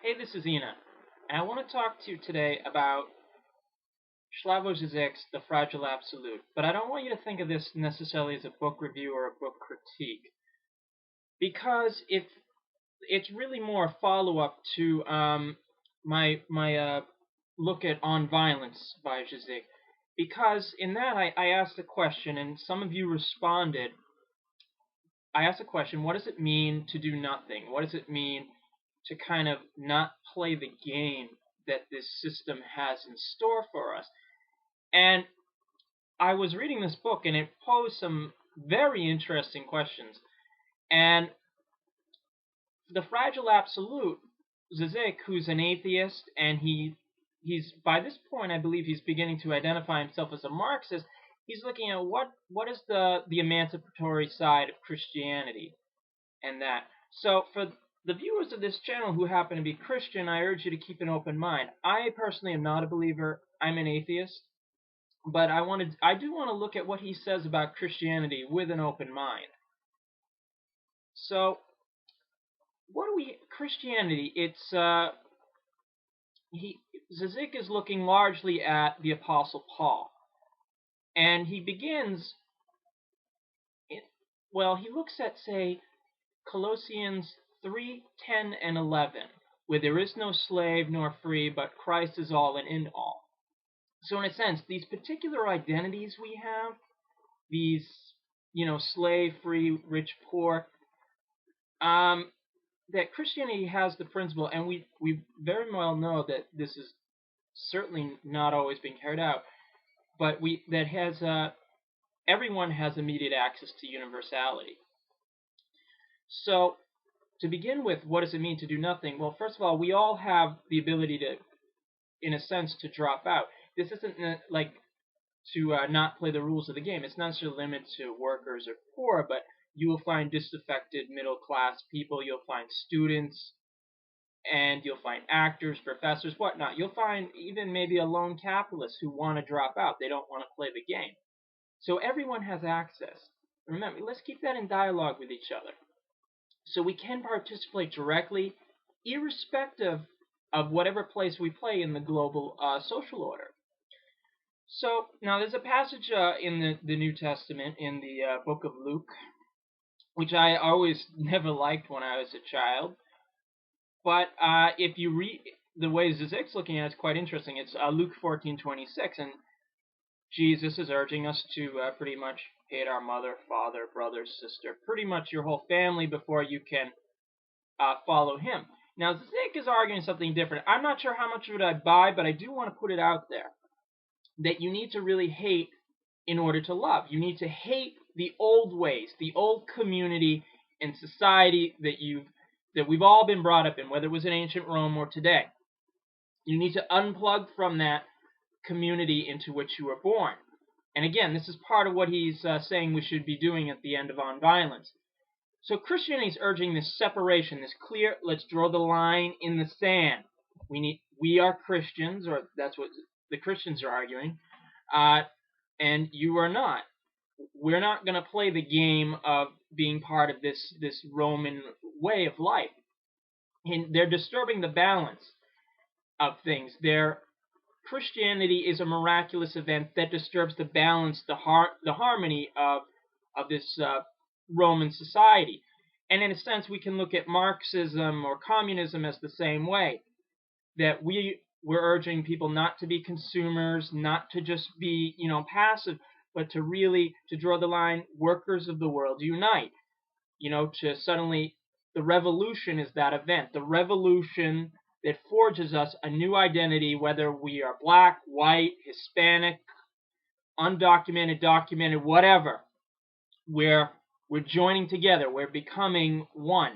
Hey, this is Ina, and I want to talk to you today about Slavoj Zizek's The Fragile Absolute. But I don't want you to think of this necessarily as a book review or a book critique, because it's really more a follow-up to my look at On Violence by Zizek. Because in that I asked a question, and some of you responded. I asked a question: what does it mean to do nothing? What does it mean to kind of not play the game that this system has in store for us? And I was reading this book and it posed some very interesting questions. And the fragile absolute, Zizek, who's an atheist, and he's by this point I believe he's beginning to identify himself as a Marxist. He's looking at what is the emancipatory side of Christianity and that. So for the viewers of this channel who happen to be Christian, I urge you to keep an open mind. I personally am not a believer. I'm an atheist. But I do want to look at what he says about Christianity with an open mind. So, Christianity? Zizek is looking largely at the Apostle Paul, and he begins. He looks at, say, Colossians 3:10 and 11, where there is no slave nor free, but Christ is all and in all. So, in a sense, these particular identities we have, these, slave, free, rich, poor, that Christianity has the principle, and we very well know that this is certainly not always being carried out, but everyone has immediate access to universality. So, to begin with, what does it mean to do nothing? Well, first of all, we all have the ability to, in a sense, to drop out. This isn't like to not play the rules of the game. It's not necessarily limited to workers or poor, but you will find disaffected middle-class people. You'll find students, and you'll find actors, professors, whatnot. You'll find even maybe a lone capitalist who want to drop out. They don't want to play the game. So everyone has access. Remember, let's keep that in dialogue with each other. So we can participate directly, irrespective of whatever place we play in the global social order. So now there's a passage in the New Testament in the book of Luke, which I always never liked when I was a child. But if you read the way Zizek's looking at it, it's quite interesting. It's Luke 14:26, and Jesus is urging us to pretty much hate our mother, father, brother, sister, pretty much your whole family before you can follow him. Now, Zizek is arguing something different. I'm not sure how much of it I buy, but I do want to put it out there that you need to really hate in order to love. You need to hate the old ways, the old community and society that we've all been brought up in, whether it was in ancient Rome or today. You need to unplug from that community into which you were born. And again, this is part of what he's saying we should be doing at the end of On Violence. So Christianity is urging this separation, this clear, let's draw the line in the sand. We are Christians, or that's what the Christians are arguing, and you are not. We're not going to play the game of being part of this Roman way of life. And they're disturbing the balance of things. Christianity is a miraculous event that disturbs the balance, the harmony of this Roman society. And in a sense, we can look at Marxism or communism as the same way, that we're urging people not to be consumers, not to just be, passive, but to really, to draw the line, workers of the world unite. To suddenly, the revolution is that event. The revolution that forges us a new identity, whether we are black, white, Hispanic, undocumented, documented, whatever. We're joining together. We're becoming one.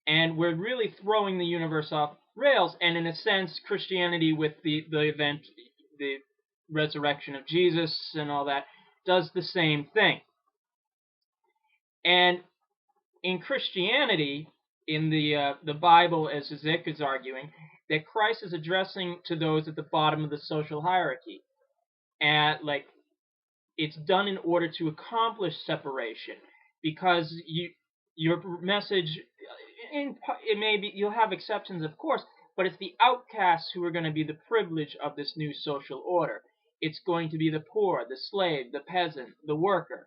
And we're really throwing the universe off rails. And in a sense, Christianity, with the event, the resurrection of Jesus and all that, does the same thing. And in Christianity, in the Bible, as Zizek is arguing, that Christ is addressing to those at the bottom of the social hierarchy. And it's done in order to accomplish separation, because your message, it may be, you'll have exceptions, of course, but it's the outcasts who are going to be the privilege of this new social order. It's going to be the poor, the slave, the peasant, the worker.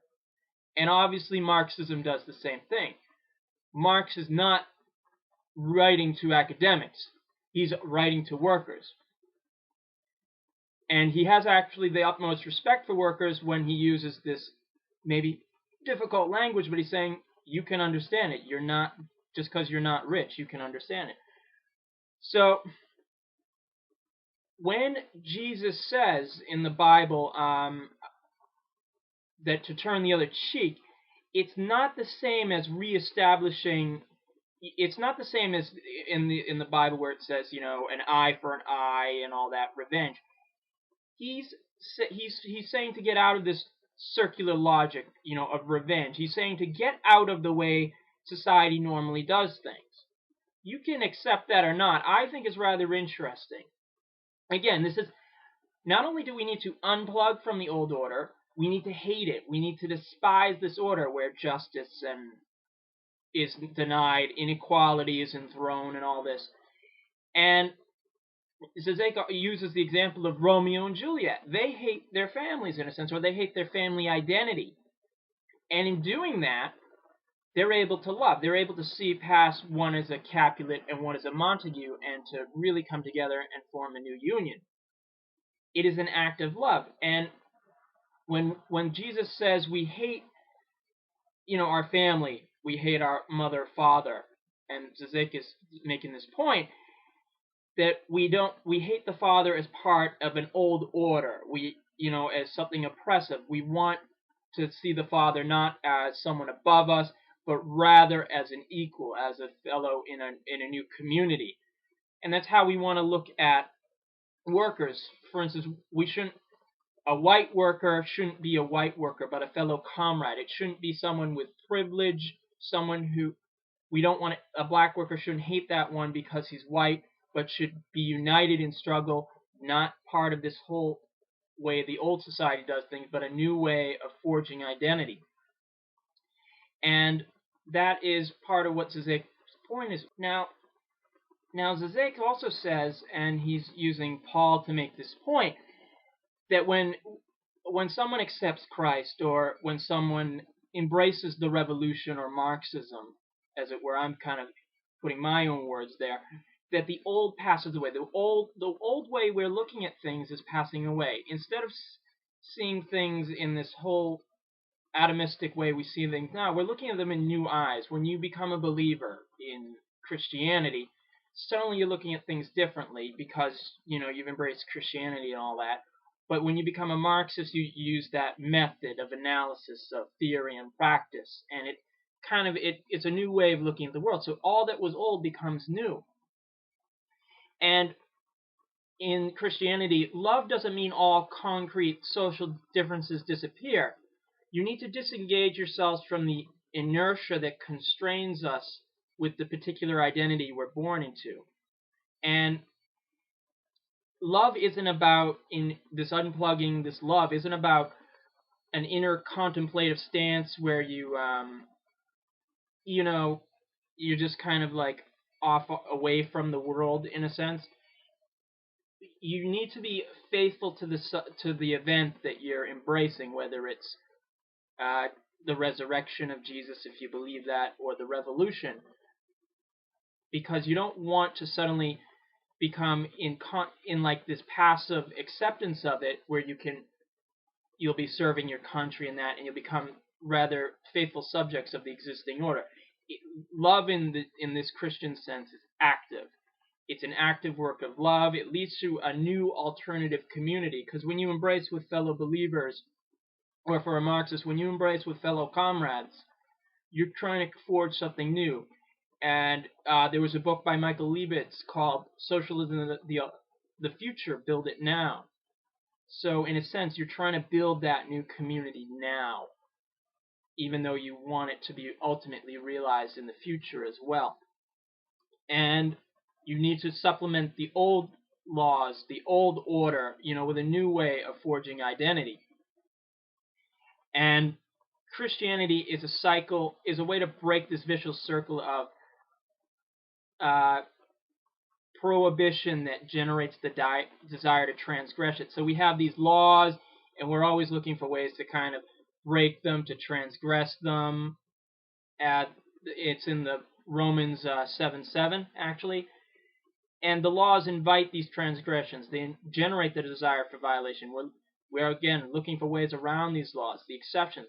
And obviously Marxism does the same thing. Marx is not writing to academics. He's writing to workers. And he has actually the utmost respect for workers when he uses this maybe difficult language, but he's saying you can understand it. You're not, just because you're not rich, you can understand it. So when Jesus says in the Bible that to turn the other cheek, it's not the same as reestablishing. It's not the same as in the Bible where it says, you know, an eye for an eye and all that revenge. He's saying to get out of this circular logic, you know, of revenge. He's saying to get out of the way society normally does things. You can accept that or not. I think is rather interesting. Again, this is not only do we need to unplug from the old order, we need to hate it. We need to despise this order where justice is denied, inequality is enthroned, and all this. And Zizek uses the example of Romeo and Juliet. They hate their families in a sense, or they hate their family identity. And in doing that, they're able to love. They're able to see past one as a Capulet and one as a Montague and to really come together and form a new union. It is an act of love. And when Jesus says we hate, you know, our family, we hate our mother, father, and Zizek is making this point, that we hate the father as part of an old order. We, you know, as something oppressive. We want to see the father not as someone above us, but rather as an equal, as a fellow in a new community. And that's how we want to look at workers. For instance, a white worker shouldn't be a white worker, but a fellow comrade. It shouldn't be someone with privilege, someone who we don't want a black worker shouldn't hate that one because he's white, but should be united in struggle, not part of this whole way the old society does things, but a new way of forging identity. And that is part of what Zizek's point is. Now Zizek also says, and he's using Paul to make this point, that when someone accepts Christ, or when someone embraces the revolution or Marxism, as it were, I'm kind of putting my own words there, that the old passes away. The old way we're looking at things is passing away. Instead of seeing things in this whole atomistic way we see things now, we're looking at them in new eyes. When you become a believer in Christianity, suddenly you're looking at things differently because, you know, you've embraced Christianity and all that. But when you become a Marxist, you use that method of analysis of theory and practice, and it's a new way of looking at the world. So all that was old becomes new. And in Christianity, love doesn't mean all concrete social differences disappear. You need to disengage yourselves from the inertia that constrains us with the particular identity we're born into. And love isn't about, in this unplugging, this love isn't about an inner contemplative stance where you, you know, you're just kind of like off away from the world in a sense. You need to be faithful to the event that you're embracing, whether it's the resurrection of Jesus, if you believe that, or the revolution, because you don't want to suddenly become in like this passive acceptance of it, where you'll be serving your country and that, and you'll become rather faithful subjects of the existing order. Love in this Christian sense is active. It's an active work of love. It leads to a new alternative community, because when you embrace with fellow believers, or for a Marxist, when you embrace with fellow comrades, you're trying to forge something new. And there was a book by Michael Leibitz called Socialism, the Future, Build It Now. So in a sense, you're trying to build that new community now, even though you want it to be ultimately realized in the future as well. And you need to supplement the old laws, the old order, you know, with a new way of forging identity. And Christianity is a way to break this vicious circle of uh, prohibition that generates the desire to transgress it. So we have these laws, and we're always looking for ways to kind of break them, to transgress them. It's in the Romans 7:7 actually, and the laws invite these transgressions. They generate the desire for violation. We're again looking for ways around these laws, the exceptions.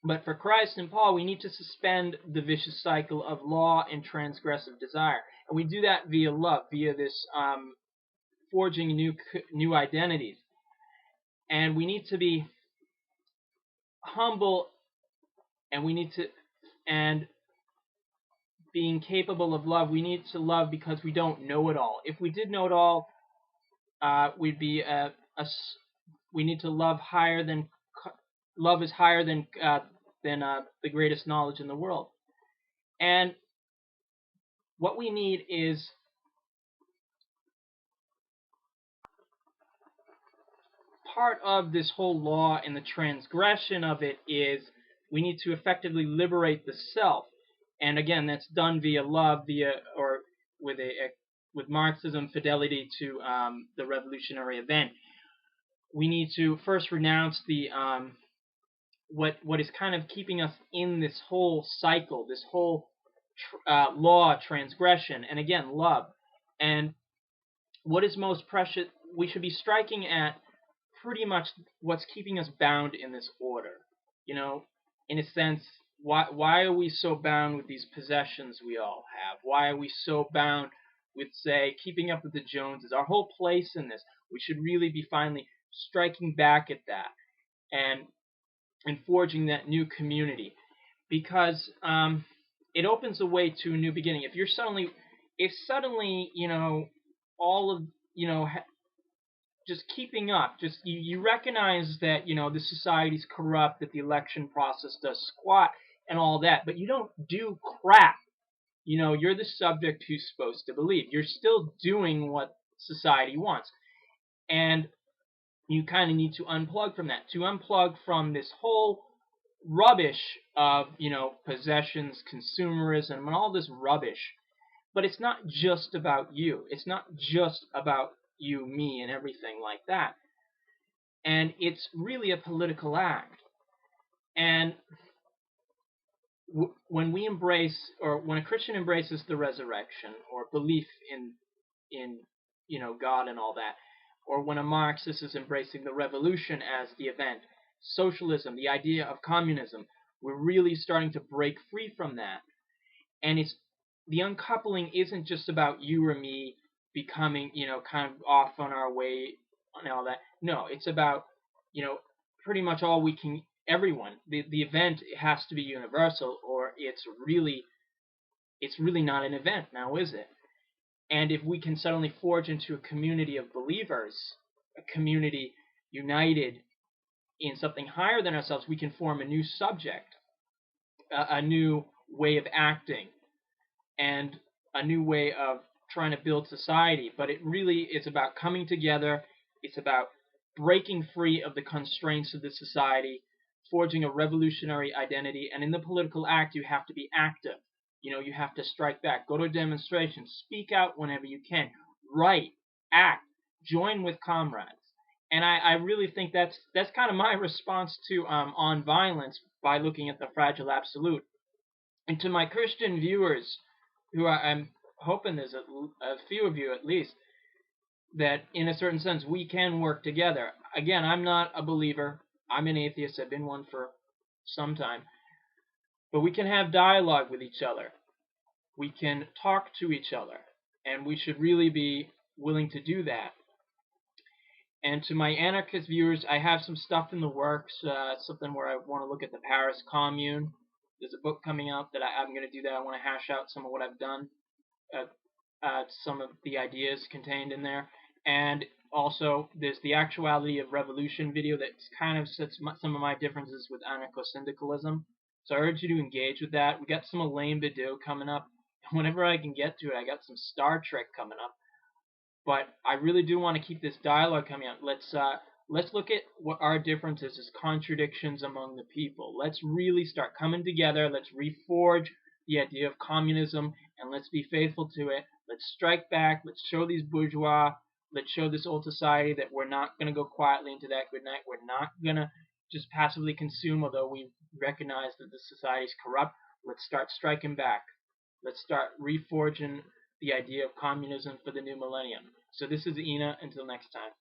But for Christ and Paul, we need to suspend the vicious cycle of law and transgressive desire, and we do that via love, via this forging new identities. And we need to be humble, and we need to, and being capable of love. We need to love because we don't know it all. If we did know it all, we'd be we need to love higher than love is higher than the greatest knowledge in the world. And what we need is part of this whole law, and the transgression of it is we need to effectively liberate the self. And again, that's done via love, or with Marxism, fidelity to the revolutionary event. We need to first renounce the what is kind of keeping us in this whole cycle, this whole law transgression, and again, love. And what is most precious, we should be striking at pretty much what's keeping us bound in this order. You know, in a sense, why are we so bound with these possessions we all have? Why are we so bound with, say, keeping up with the Joneses? Our whole place in this, we should really be finally striking back at that and forging that new community, because it opens the way to a new beginning. If suddenly, you know, all of, you know, just keeping up, just you recognize that, you know, the society's corrupt, that the election process does squat and all that, but you don't do crap. You know, you're the subject who's supposed to believe. You're still doing what society wants. And you kind of need to unplug from that, to unplug from this whole rubbish of, you know, possessions, consumerism, and all this rubbish. But it's not just about you. It's not just about you, me, and everything like that. And it's really a political act. And when we embrace, or when a Christian embraces the resurrection, or belief in you know, God and all that, or when a Marxist is embracing the revolution as the event, socialism, the idea of communism, we're really starting to break free from that. And it's the uncoupling isn't just about you or me becoming, you know, kind of off on our way and all that. No, it's about, you know, pretty much everyone. The event has to be universal, or it's really not an event now, is it? And if we can suddenly forge into a community of believers, a community united in something higher than ourselves, we can form a new subject, a new way of acting, and a new way of trying to build society. But it really is about coming together. It's about breaking free of the constraints of the society, forging a revolutionary identity. And in the political act, you have to be active. You know, you have to strike back, go to a demonstration, speak out whenever you can, write, act, join with comrades. And I really think that's kind of my response to On Violence, by looking at the fragile absolute. And to my Christian viewers, who I'm hoping there's a few of you at least, that in a certain sense we can work together. Again, I'm not a believer. I'm an atheist. I've been one for some time. But we can have dialogue with each other. We can talk to each other. And we should really be willing to do that. And to my anarchist viewers, I have some stuff in the works, something where I want to look at the Paris Commune. There's a book coming out that I'm going to do that. I want to hash out some of what I've done, some of the ideas contained in there. And also, there's the Actuality of Revolution video that kind of sets some of my differences with anarcho-syndicalism. So I urge you to engage with that. We got some Alain Badiou coming up. Whenever I can get to it, I got some Star Trek coming up. But I really do want to keep this dialogue coming out. Let's look at what our differences as contradictions among the people. Let's really start coming together. Let's reforge the idea of communism, and let's be faithful to it. Let's strike back. Let's show these bourgeois, let's show this old society that we're not going to go quietly into that good night. We're not going to just passively consume, although we recognize that the society is corrupt. Let's start striking back. Let's start reforging the idea of communism for the new millennium. So this is Ina. Until next time.